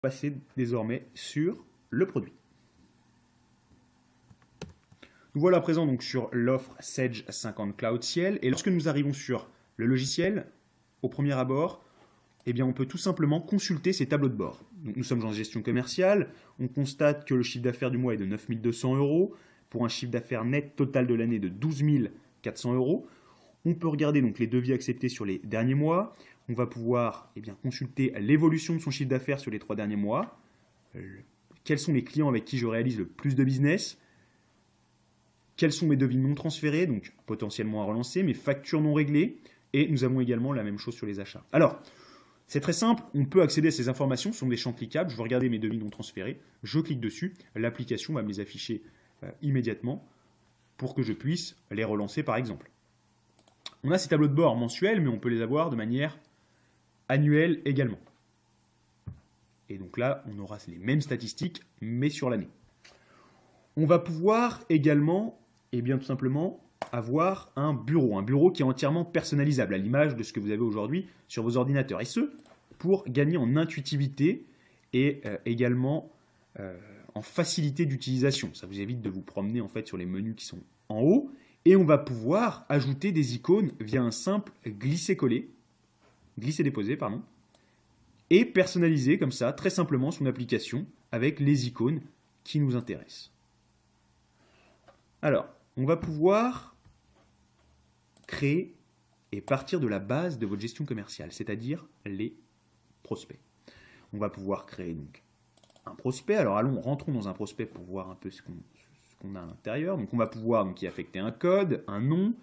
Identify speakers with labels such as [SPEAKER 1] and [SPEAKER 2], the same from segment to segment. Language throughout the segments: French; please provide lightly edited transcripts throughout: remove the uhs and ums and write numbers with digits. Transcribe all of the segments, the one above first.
[SPEAKER 1] passer désormais sur le produit. Nous voilà à présent donc sur l'offre Sage 50 Cloud Ciel. Et lorsque nous arrivons sur le logiciel, au premier abord, eh bien, on peut tout simplement consulter ces tableaux de bord. Donc, nous sommes en gestion commerciale. On constate que le chiffre d'affaires du mois est de 9 200 euros pour un chiffre d'affaires net total de l'année de 12 400 euros. On peut regarder donc les devis acceptés sur les derniers mois. On va pouvoir consulter l'évolution de son chiffre d'affaires sur les 3 derniers mois. Quels sont les clients avec qui je réalise le plus de business? Quels sont mes devis non transférés, donc potentiellement à relancer, mes factures non réglées? Et nous avons également la même chose sur les achats. Alors, c'est très simple, on peut accéder à ces informations, ce sont des champs cliquables. Je veux regarder mes devis non transférés, je clique dessus, l'application va me les afficher immédiatement pour que je puisse les relancer par exemple. On a ces tableaux de bord mensuels, mais on peut les avoir de manière annuelle également. Et donc là, on aura les mêmes statistiques, mais sur l'année. On va pouvoir également, tout simplement, avoir un bureau qui est entièrement personnalisable, à l'image de ce que vous avez aujourd'hui sur vos ordinateurs. Et ce, pour gagner en intuitivité et également en facilité d'utilisation. Ça vous évite de vous promener en fait sur les menus qui sont en haut. Et on va pouvoir ajouter des icônes via un simple glisser-coller, glisser-déposer, pardon, et personnaliser comme ça, très simplement, son application avec les icônes qui nous intéressent. Alors, on va pouvoir créer et partir de la base de votre gestion commerciale, c'est-à-dire les prospects. On va pouvoir créer donc un prospect. Alors rentrons dans un prospect pour voir un peu ce qu'on a à l'intérieur. Donc on va pouvoir y affecter un code, un nom,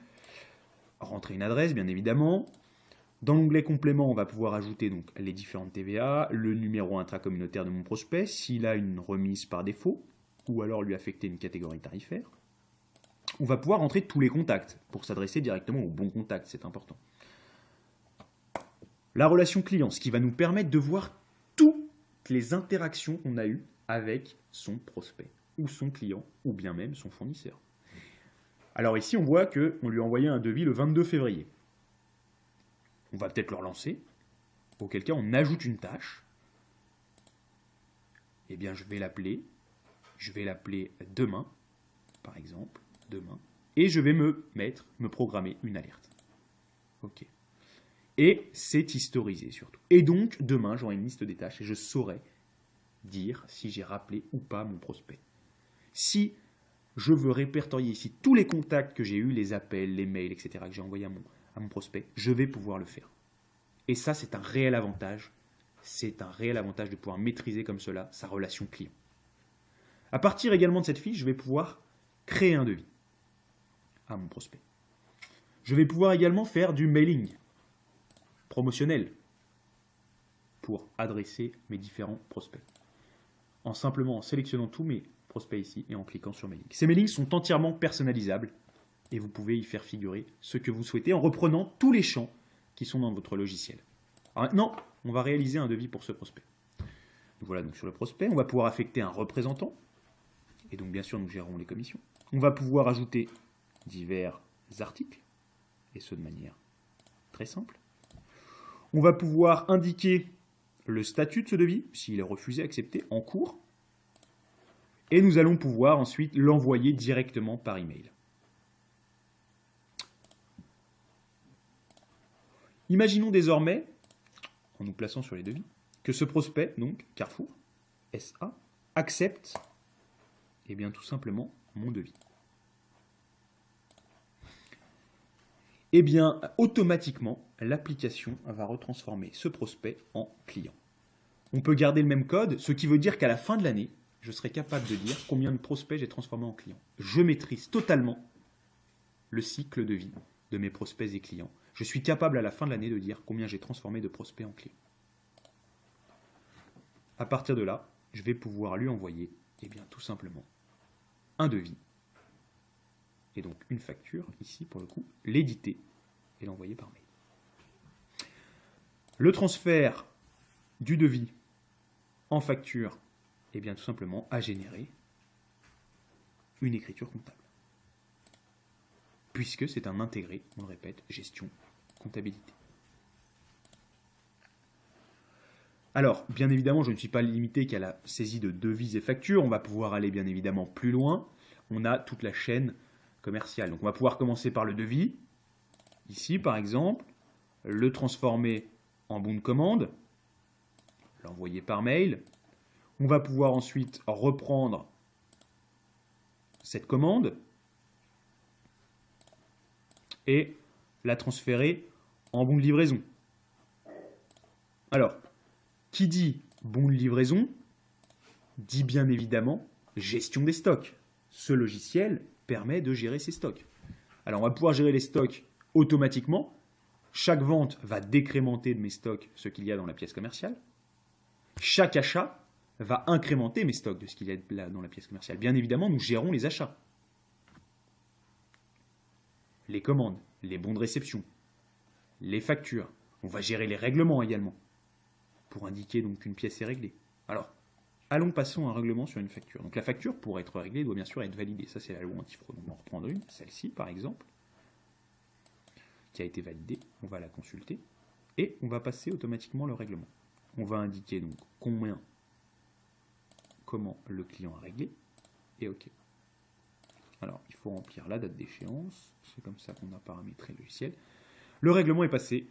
[SPEAKER 1] rentrer une adresse bien évidemment. Dans l'onglet complément, on va pouvoir ajouter donc les différentes TVA, le numéro intracommunautaire de mon prospect, s'il a une remise par défaut, ou alors lui affecter une catégorie tarifaire. On va pouvoir rentrer tous les contacts pour s'adresser directement au bon contact, c'est important. La relation client, ce qui va nous permettre de voir toutes les interactions qu'on a eues avec son prospect, ou son client, ou bien même son fournisseur. Alors ici, on voit qu'on lui a envoyé un devis le 22 février. On va peut-être le relancer, auquel cas on ajoute une tâche. Eh bien, je vais l'appeler demain, par exemple. Demain, et je vais me programmer une alerte. Ok. Et c'est historisé surtout. Et donc, demain, j'aurai une liste des tâches et je saurai dire si j'ai rappelé ou pas mon prospect. Si je veux répertorier ici tous les contacts que j'ai eus, les appels, les mails, etc., que j'ai envoyés à mon prospect, je vais pouvoir le faire. Et ça, c'est un réel avantage. C'est un réel avantage de pouvoir maîtriser comme cela sa relation client. À partir également de cette fiche, je vais pouvoir créer un devis à mon prospect. Je vais pouvoir également faire du mailing promotionnel pour adresser mes différents prospects. En simplement sélectionnant tous mes prospects ici et en cliquant sur mailing. Ces mailings sont entièrement personnalisables et vous pouvez y faire figurer ce que vous souhaitez en reprenant tous les champs qui sont dans votre logiciel. Alors maintenant, on va réaliser un devis pour ce prospect. Donc voilà, donc sur le prospect, on va pouvoir affecter un représentant et donc bien sûr nous gérerons les commissions. On va pouvoir ajouter divers articles, et ce de manière très simple. On va pouvoir indiquer le statut de ce devis, s'il est refusé, accepté, en cours, et nous allons pouvoir ensuite l'envoyer directement par email. Imaginons désormais, en nous plaçant sur les devis, que ce prospect, donc Carrefour, SA, accepte tout simplement mon devis. Eh bien, automatiquement, l'application va retransformer ce prospect en client. On peut garder le même code, ce qui veut dire qu'à la fin de l'année, je serai capable de dire combien de prospects j'ai transformés en clients. Je maîtrise totalement le cycle de vie de mes prospects et clients. Je suis capable à la fin de l'année de dire combien j'ai transformé de prospects en clients. À partir de là, je vais pouvoir lui envoyer tout simplement un devis. Et donc une facture, ici pour le coup, l'éditer et l'envoyer par mail. Le transfert du devis en facture, tout simplement a généré une écriture comptable. Puisque c'est un intégré, on le répète, gestion, comptabilité. Alors, bien évidemment, je ne suis pas limité qu'à la saisie de devises et factures. On va pouvoir aller bien évidemment plus loin. On a toute la chaîne commerciale. Donc, on va pouvoir commencer par le devis. Ici, par exemple, le transformer en bon de commande, l'envoyer par mail. On va pouvoir ensuite reprendre cette commande et la transférer en bon de livraison. Alors, qui dit bon de livraison dit bien évidemment gestion des stocks. Ce logiciel permet de gérer ses stocks. Alors, on va pouvoir gérer les stocks automatiquement. Chaque vente va décrémenter de mes stocks ce qu'il y a dans la pièce commerciale. Chaque achat va incrémenter mes stocks de ce qu'il y a là dans la pièce commerciale. Bien évidemment, nous gérons les achats. Les commandes, les bons de réception, les factures. On va gérer les règlements également, pour indiquer donc qu'une pièce est réglée. Alors, passons à un règlement sur une facture. Donc la facture, pour être réglée, doit bien sûr être validée. Ça, c'est la loi antifraude. On va en reprendre une, celle-ci par exemple, qui a été validée. On va la consulter et on va passer automatiquement le règlement. On va indiquer donc comment le client a réglé et OK. Alors, il faut remplir la date d'échéance. C'est comme ça qu'on a paramétré le logiciel. Le règlement est passé.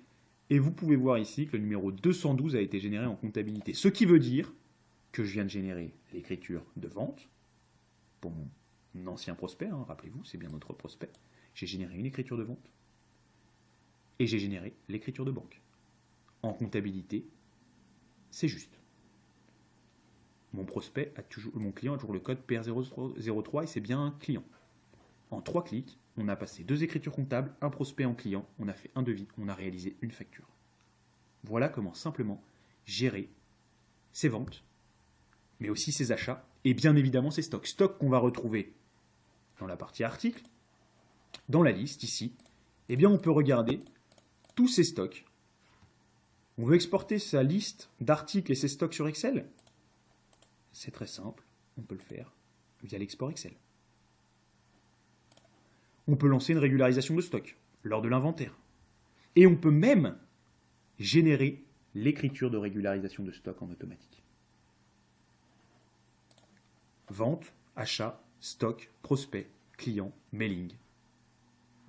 [SPEAKER 1] Et vous pouvez voir ici que le numéro 212 a été généré en comptabilité. Ce qui veut dire que je viens de générer l'écriture de vente pour mon ancien prospect. Rappelez-vous, c'est bien notre prospect. J'ai généré une écriture de vente et j'ai généré l'écriture de banque. En comptabilité, c'est juste. Mon client a toujours le code PR003 et c'est bien un client. En 3 clics, on a passé 2 écritures comptables, un prospect en client, on a fait un devis, on a réalisé une facture. Voilà comment simplement gérer ses ventes, mais aussi ses achats, et bien évidemment ses stocks. Stocks qu'on va retrouver dans la partie articles, dans la liste ici. Eh bien, on peut regarder tous ces stocks. On veut exporter sa liste d'articles et ses stocks sur Excel. C'est très simple, on peut le faire via l'export Excel. On peut lancer une régularisation de stock lors de l'inventaire. Et on peut même générer l'écriture de régularisation de stock en automatique. Vente, achat, stock, prospect, client, mailing.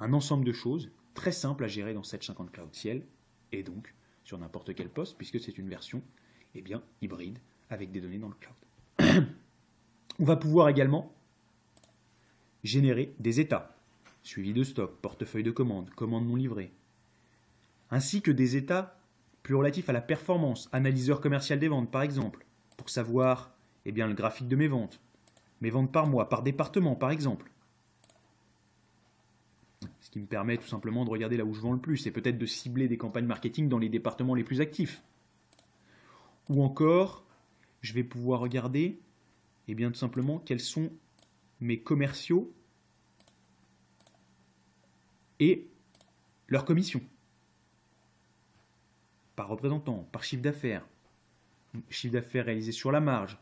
[SPEAKER 1] Un ensemble de choses très simples à gérer dans 750 Cloud Ciel et donc sur n'importe quel poste puisque c'est une version hybride avec des données dans le cloud. On va pouvoir également générer des états. Suivi de stock, portefeuille de commandes, commandes non livrées, ainsi que des états plus relatifs à la performance, analyseur commercial des ventes par exemple, pour savoir le graphique de mes ventes par mois, par département par exemple. Ce qui me permet tout simplement de regarder là où je vends le plus et peut-être de cibler des campagnes marketing dans les départements les plus actifs. Ou encore, je vais pouvoir regarder tout simplement quels sont mes commerciaux et leur commission. Par représentant, par chiffre d'affaires réalisé sur la marge,